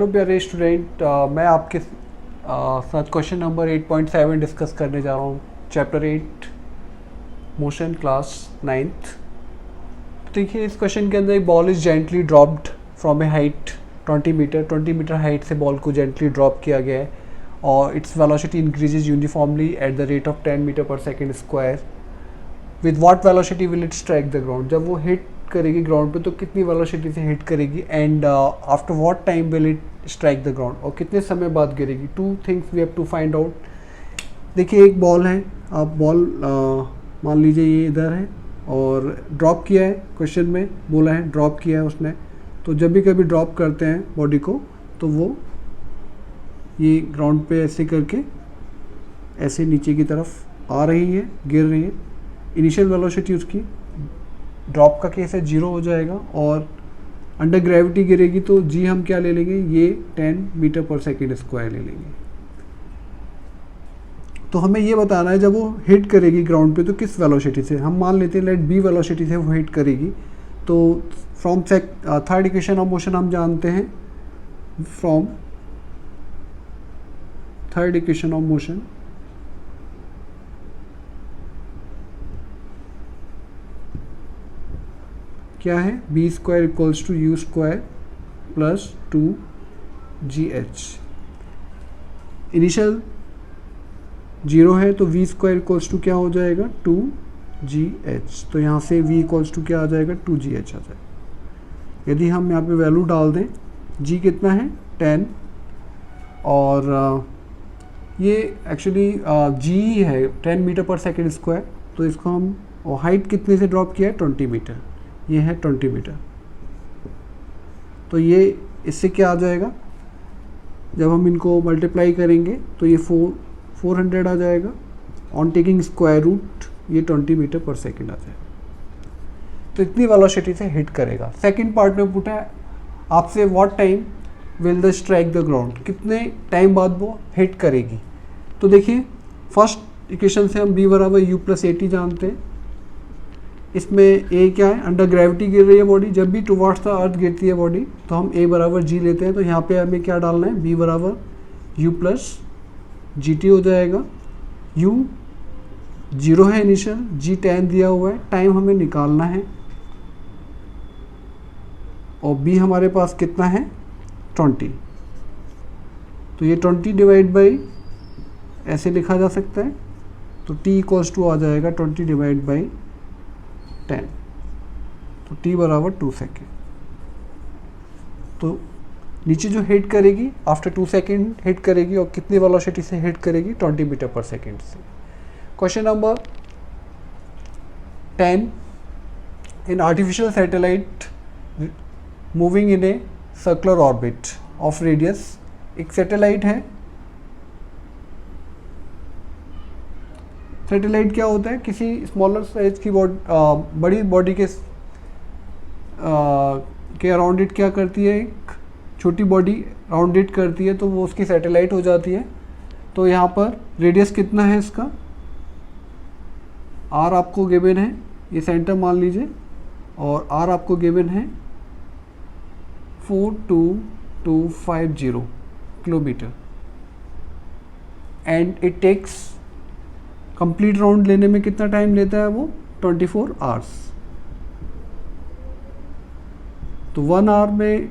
Hello प्यारे student, मैं आपके साथ क्वेश्चन नंबर 8.7 डिस्कस करने जा रहा हूँ। Chapter 8 motion class 9th। देखिए, इस क्वेश्चन के अंदर एक ball is gently dropped from a height 20 metre height से बॉल को जेंटली ड्रॉप किया गया है और its velocity increases uniformly at the rate of 10 metre per second square. With what velocity will it strike the ground? जब वो hit करेगी ground पे तो कितनी वेलोसिटी से हिट करेगी and after what time will it strike the ground, और कितने समय बाद गिरेगी। Two things we have to find out. देखिए, एक बॉल है, आप बॉल मान लीजिए ये इधर है और ड्रॉप किया है, क्वेश्चन में बोला है ड्रॉप किया है उसने। तो जब भी कभी ड्रॉप करते हैं बॉडी को तो वो ये ग्राउंड पे ऐसे करके ऐसे नीचे की तरफ आ रही है, गिर रही है। इनिशियल वेलोसिटी उसकी ड्रॉप का केस है 0 हो जाएगा और अंडर ग्रेविटी गिरेगी तो जी हम क्या ले लेंगे, ये 10 मीटर पर सेकेंड स्क्वायर ले लेंगे। तो हमें ये बताना है जब वो हिट करेगी ग्राउंड पे तो किस वेलोसिटी से। हम मान लेते हैं लेट बी वेलोसिटी से वो हिट करेगी। तो from third equation of motion हम जानते हैं, from third equation of motion क्या है, v square equals to u square plus 2GH। Initial 0 है तो v स्क्वायर इक्वल्स टू क्या हो जाएगा, 2GH। तो यहाँ से v इक्वल्स टू क्या आ जाएगा, 2GH आ जाएगा। यदि हम यहाँ पे वैल्यू डाल दें, g कितना है 10 और ये एक्चुअली g है 10 मीटर पर सेकेंड स्क्वायर। तो इसको हम, और हाइट कितने से ड्रॉप किया है 20 मीटर, ये है 20 मीटर। तो ये इससे क्या आ जाएगा, जब हम इनको मल्टीप्लाई करेंगे तो ये 400 आ जाएगा। ऑन टेकिंग स्क्वायर रूट ये 20 मीटर पर सेकेंड आ जाएगा। तो इतनी वेलोसिटी से हिट करेगा। सेकंड पार्ट में पूछा है आपसे what time will the strike the ground, कितने टाइम बाद वो हिट करेगी। तो देखिए, फर्स्ट इक्वेशन से हम b बराबर u प्लस AT जानते हैं। इसमें a क्या है, अंडर ग्रेविटी गिर रही है बॉडी। जब भी टुवर्ड्स द अर्थ गिरती है बॉडी तो हम a बराबर g लेते हैं। तो यहाँ पे हमें क्या डालना है, b बराबर u प्लस GT हो जाएगा। u 0 है इनिशियल, g 10 दिया हुआ है, टाइम हमें निकालना है और b हमारे पास कितना है 20। तो ये 20 डिवाइड बाई ऐसे लिखा जा सकता है। तो t इक्वल्स टू आ जाएगा 20 डिवाइड बाई 10। तो t बराबर 2 सेकेंड। तो नीचे जो हिट करेगी आफ्टर 2 सेकेंड हिट करेगी और कितनी वेलोसिटी से हिट करेगी, 20 मीटर पर सेकेंड से। Question number 10, in artificial satellite moving in a circular orbit of radius. एक सैटेलाइट है। सैटेलाइट क्या होता है, किसी स्मॉलर साइज की बड़ी बॉडी के अराउंड इट क्या करती है, एक छोटी बॉडी अराउंड इट करती है, तो वो उसकी सैटेलाइट हो जाती है। तो यहाँ पर रेडियस कितना है इसका, r आपको गिवन है, ये सेंटर मान लीजिए, और r आपको गिवन है 42250 kilometre and it takes, complete round लेने में कितना टाइम लेता है वो, 24 आवर्स। तो 1 आवर में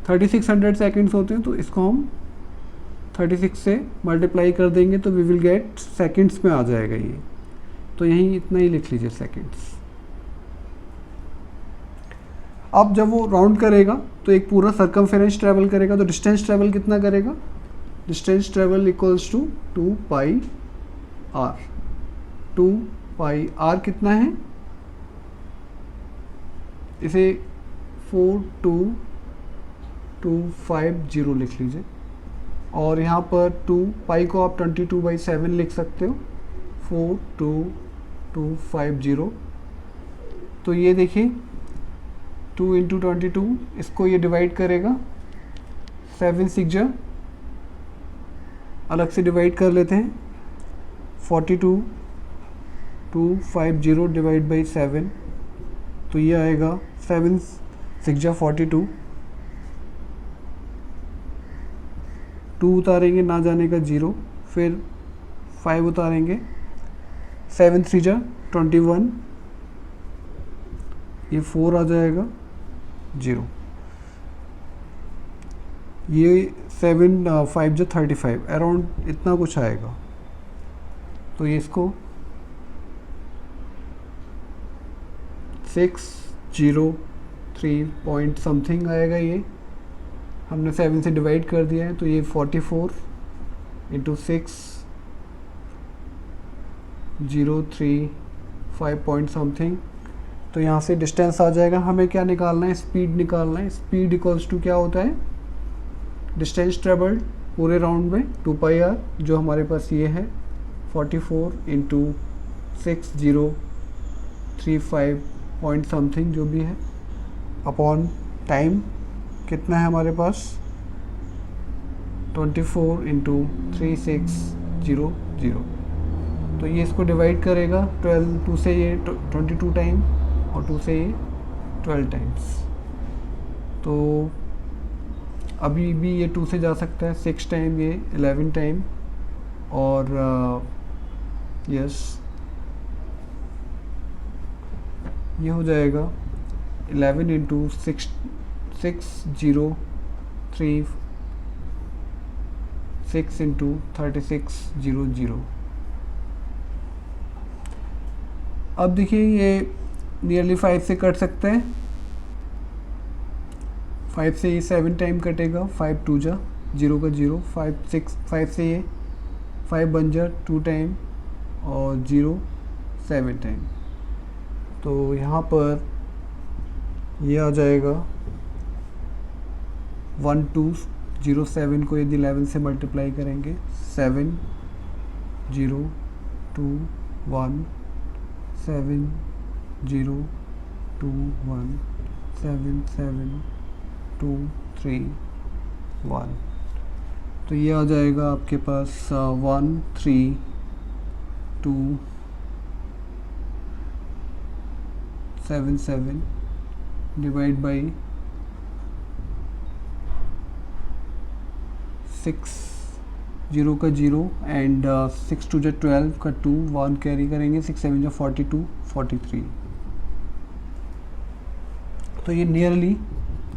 3600 सेकेंड्स होते हैं। तो इसको हम 36 से मल्टीप्लाई कर देंगे तो वी विल गेट सेकेंड्स में आ जाएगा ये। तो यहीं इतना ही लिख लीजिए सेकेंड्स। अब जब वो राउंड करेगा तो एक पूरा सर्कमफेरेंस ट्रेवल करेगा। तो डिस्टेंस ट्रेवल कितना करेगा, distance travel equals to 2 pi r. 2 pi r कितना है, इसे 42250 लिख लीजिए। और यहाँ पर 2 पाई को आप 22/7 लिख सकते हो, 42250। तो ये देखिए 2 इंटू 22, इसको ये डिवाइड करेगा 7 6 अलग से डिवाइड कर लेते हैं। 42250 डिवाइड बाई 7, तो ये आएगा 7 6 42 2 उतारेंगे ना जाने का 0, फिर 5 उतारेंगे, 7 3 जा 21, ये 4 आ जाएगा 0, ये 7 5 जा 35, अराउंड इतना कुछ आएगा। तो ये इसको 603 पॉइंट समथिंग आएगा, ये हमने 7 से डिवाइड कर दिया है, तो ये 44 इंटू 6035 पॉइंट समथिंग। तो यहाँ से डिस्टेंस आ जाएगा। हमें क्या निकालना है, स्पीड निकालना है। स्पीड इक्वल्स टू क्या होता है, डिस्टेंस ट्रेवल्ड पूरे राउंड में 2πr, जो हमारे पास ये है 44 इंटू 6035 पॉइंट समथिंग जो भी है, अपॉन टाइम कितना है हमारे पास 24 इंटू 3600। तो ये इसको डिवाइड करेगा 12, 2 से ये 22 टाइम और 2 से ये 12 टाइम्स। तो अभी भी ये 2 से जा सकता है, 6 टाइम, ये 11 टाइम, और यस ये हो जाएगा 11 इंटू 6036 इंटू 3600। अब देखिए ये नियरली 5 से कट सकते हैं, 5 से ये 7 टाइम कटेगा, 5 2 जा 0 का 0, 5 से ये 5 बन जा 2 टाइम और 0 7 टाइम। तो यहाँ पर ये आ जाएगा 1207 को यदि 11 से मल्टीप्लाई करेंगे 7 0 2 1 7 0 2 1 7 7 2 3 1। तो ये आ जाएगा आपके पास 1327 डिवाइड बाई 6 0 का 0 एंड 6 2 जा 12 का 2 1 कैरी करेंगे, 6 7 जा 42 43। तो ये नियरली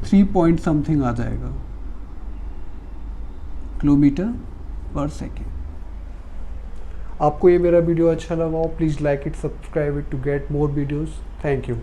3 पॉइंट समथिंग आ जाएगा किलोमीटर पर सेकेंड। आपको ये मेरा वीडियो अच्छा लगा हो, please like it, subscribe it to get more videos. Thank you.